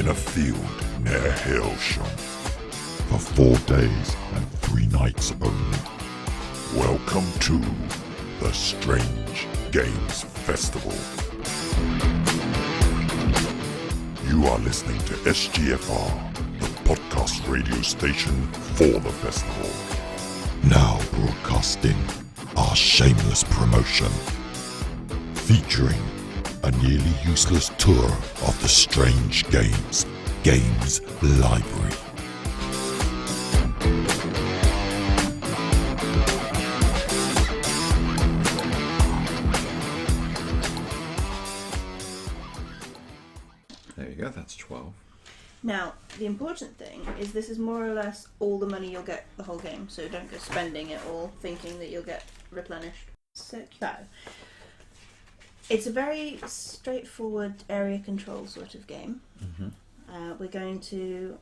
in a field near Hailsham for 4 days and 3 nights only. Welcome to the Strange Games Festival. You are listening to SGFR, the podcast radio station for the festival. Now broadcasting our shameless promotion, featuring a nearly useless tour of the Strange Games Library. There you go, that's 12. Now, the important thing is this is more or less all the money you'll get the whole game, so don't go spending it all thinking that you'll get replenished. So, it's a very straightforward area control sort of game. Mm-hmm. We're going to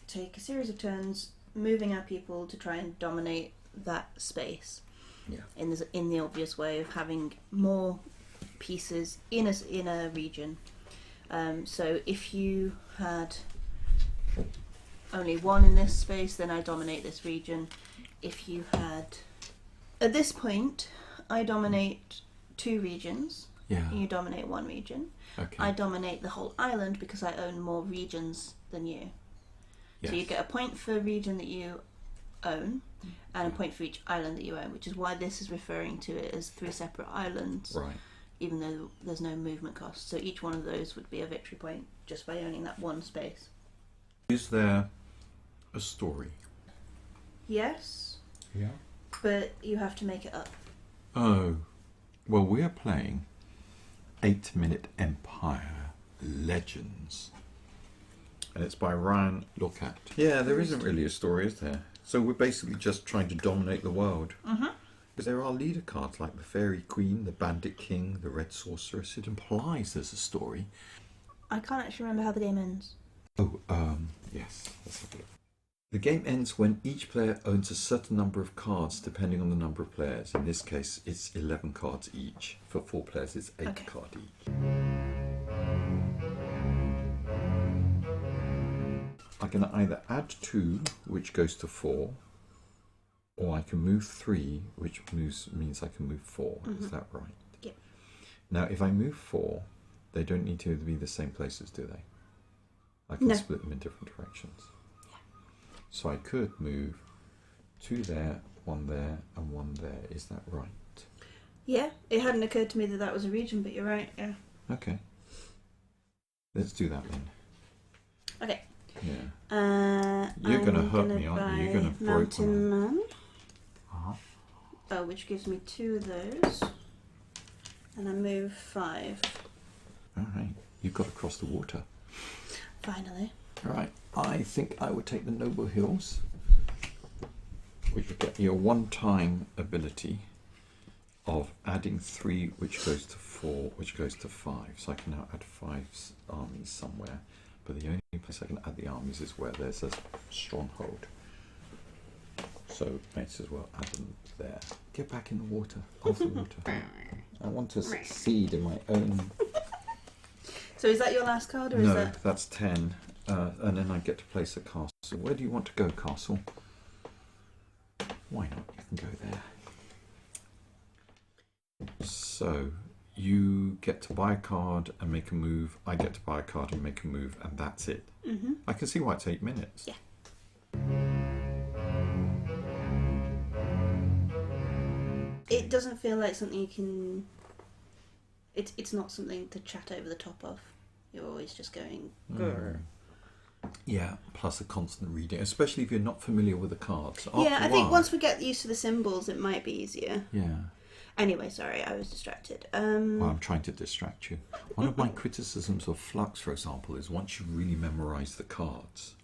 take a series of turns moving our people to try and dominate that space. Yeah. In the obvious way of having more pieces in a region. So if you had only one in this space, then I dominate this region. If you had... At this point, I dominate 2 regions. Yeah. You dominate 1 region. Okay. I dominate the whole island because I own more regions than you. Yes. So you get a point for a region that you own and a point for each island that you own, which is why this is referring to it as 3 separate islands. Right. Even though there's no movement cost. So each one of those would be a victory point just by owning that one space. Is there a story? Yes, Yeah. but you have to make it up. Oh, well, we're playing 8-Minute Empire Legends. And it's by Ryan Lookat. Yeah, there isn't really a story, is there? So we're basically just trying to dominate the world. Mm-hmm. Because there are leader cards like the Fairy Queen, the Bandit King, the Red Sorceress. It implies there's a story. I can't actually remember how the game ends. Oh, yes. Let's have a look. The game ends when each player owns a certain number of cards, depending on the number of players. In this case, it's 11 cards each. For 4 players, it's 8 Okay. cards each. I can either add 2, which goes to 4, or I can move 3, which means I can move 4. Mm-hmm. Is that right? Yep. Now, if I move 4, they don't need to be the same places, do they? I can No. split them in different directions. So I could move 2 there, 1 there, and 1 there. Is that right? Yeah, it hadn't occurred to me that that was a region, but you're right, yeah. Okay. Let's do that then. Okay. Yeah. You're I'm going to hurt gonna me, aren't you? You're buy going to break Mountain one. Man. Uh-huh. Oh, which gives me 2 of those. And I move 5. All right. You've got to cross the water. Finally. All right. I think I would take the Noble Hills, which would get me a one-time ability of adding 3, which goes to 4, which goes to 5. So I can now add 5 armies somewhere. But the only place I can add the armies is where there's a stronghold. So I might as well add them there. Get back in the water. Off the water. I want to succeed in my own... So is that your last card, or is No, that... that's 10. And then I get to place a castle. Where do you want to go, castle? Why not? You can go there. So, you get to buy a card and make a move. I get to buy a card and make a move, and that's it. Mm-hmm. I can see why it's 8 minutes. Yeah. It doesn't feel like something you can... It's not something to chat over the top of. You're always just going... Grr. Yeah, plus a constant reading, especially if you're not familiar with the cards. After Yeah, I a think while- once we get used to the symbols, it might be easier. Yeah. Anyway, sorry, I was distracted. Well, I'm trying to distract you. One of my criticisms of Flux, for example, is once you really memorise the cards,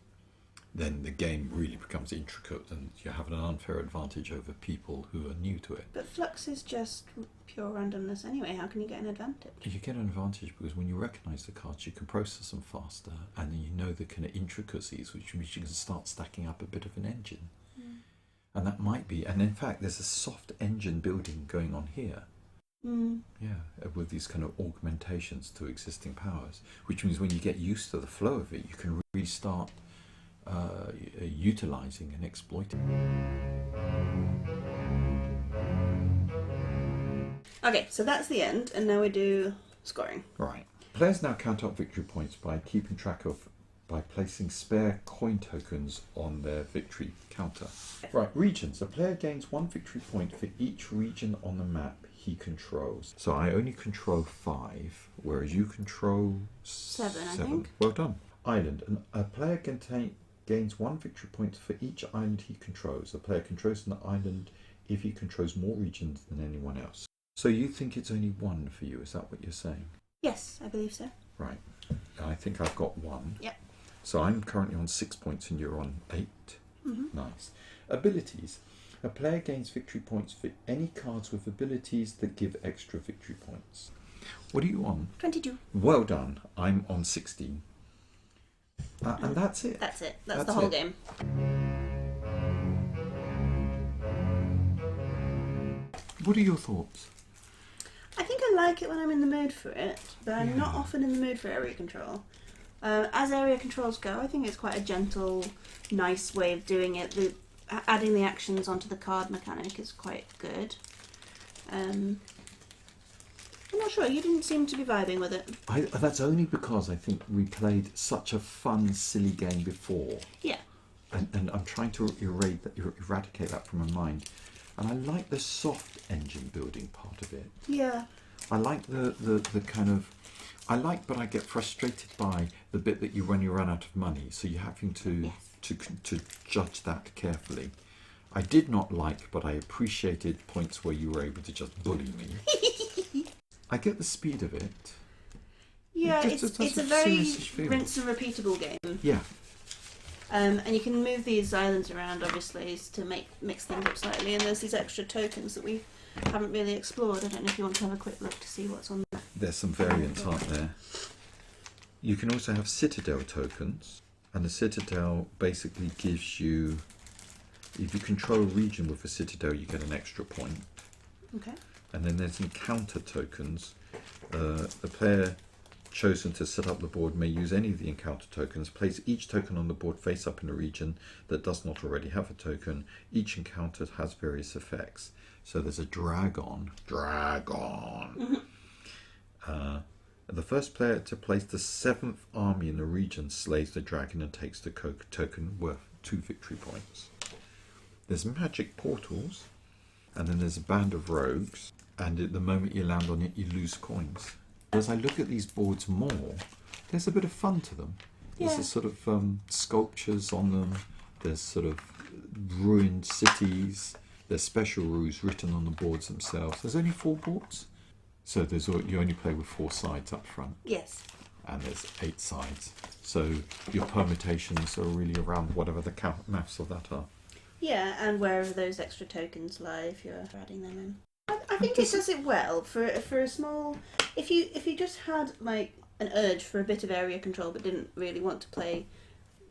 then the game really becomes intricate and you have an unfair advantage over people who are new to it. But Flux is just pure randomness anyway. How can you get an advantage? You get an advantage because when you recognise the cards, you can process them faster and then you know the kind of intricacies, which means you can start stacking up a bit of an engine. And that might be, and in fact, there's a soft engine building going on here. Yeah, with these kind of augmentations to existing powers, which means when you get used to the flow of it, you can really start utilizing and exploiting. Okay, so that's the end, and now we do scoring. Right. Players now count up victory points by placing spare coin tokens on their victory counter. Right, regions. A player gains 1 victory point for each region on the map he controls. So I only control 5, whereas you control 7, I think. Well done. Island. A player gains 1 victory point for each island he controls. The player controls an island if he controls more regions than anyone else. So you think it's only 1 for you? Is that what you're saying? Yes, I believe so. Right. I think I've got 1. Yep. So I'm currently on 6 points and you're on 8. Mm-hmm. Nice. Abilities. A player gains victory points for any cards with abilities that give extra victory points. What are you on? 22. Well done. I'm on 16. And that's it. That's it. That's the That's whole it. game. What are your thoughts? I think I like it when I'm in the mood for it, but I'm not often in the mood for area control. As area controls go, I think it's quite a gentle, nice way of doing it. Adding the actions onto the card mechanic is quite good. I'm not sure, you didn't seem to be vibing with it. That's only because I think we played such a fun, silly game before. Yeah. And I'm trying to eradicate that from my mind. And I like the soft engine building part of it. Yeah. I like the kind of... but I get frustrated by the bit that when you run out of money. So you're having to judge that carefully. I did not like, but I appreciated points where you were able to just bully me. I get the speed of it. Yeah, It just it's a has a very serious feel. rinse and repeatable game. Yeah. And you can move these islands around, obviously, to mix things up slightly. And there's these extra tokens that we haven't really explored. I don't know if you want to have a quick look to see what's on there. There's some variants, aren't there? You can also have Citadel tokens. And the Citadel basically gives you... If you control a region with a Citadel, you get an extra point. Okay. And then there's encounter tokens. The player chosen to set up the board may use any of the encounter tokens. Place each token on the board face up in a region that does not already have a token. Each encounter has various effects. So there's a Dragon. The first player to place the 7th army in the region slays the dragon and takes the token worth 2 victory points. There's magic portals, and then there's a band of rogues, and at the moment you land on it, you lose coins. As I look at these boards more, there's a bit of fun to them. There's a sort of sculptures on them. There's sort of ruined cities. There's special rules written on the boards themselves. There's only 4 boards, so you only play with 4 sides up front. Yes. And there's 8 sides. So your permutations are really around whatever the maths of that are. Yeah, and wherever those extra tokens lie, if you're adding them in. I think it does it well for a small. If you just had like an urge for a bit of area control, but didn't really want to play,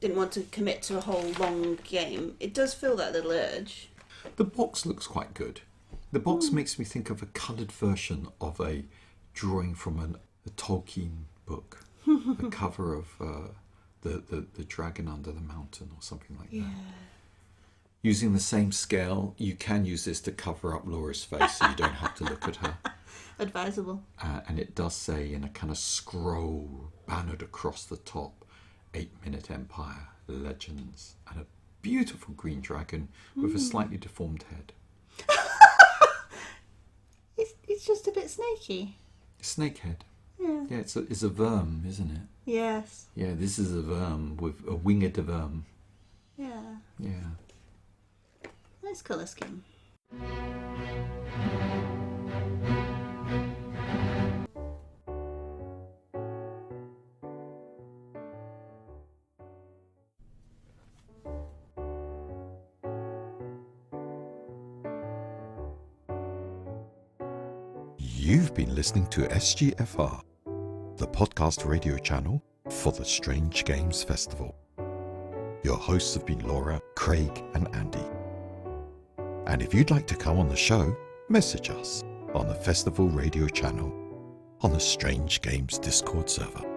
didn't want to commit to a whole long game, it does fill that little urge. The box looks quite good. The box makes me think of a coloured version of a drawing from a Tolkien book, the cover of the Dragon Under the Mountain or something like that. Using the same scale, you can use this to cover up Laura's face so you don't have to look at her. Advisable. And it does say in a kind of scroll bannered across the top, 8-Minute Empire Legends, and a beautiful green dragon with a slightly deformed head. It's just a bit snaky. Snakehead. Yeah. Yeah, it's a worm, isn't it? Yes. Yeah, this is a worm with a winged worm. Yeah. Yeah. Nice colour scheme. You've been listening to SGFR, the podcast radio channel for the Strange Games Festival. Your hosts have been Laura, Craig and Andy. And if you'd like to come on the show, message us on the Festival Radio channel on the Strange Games Discord server.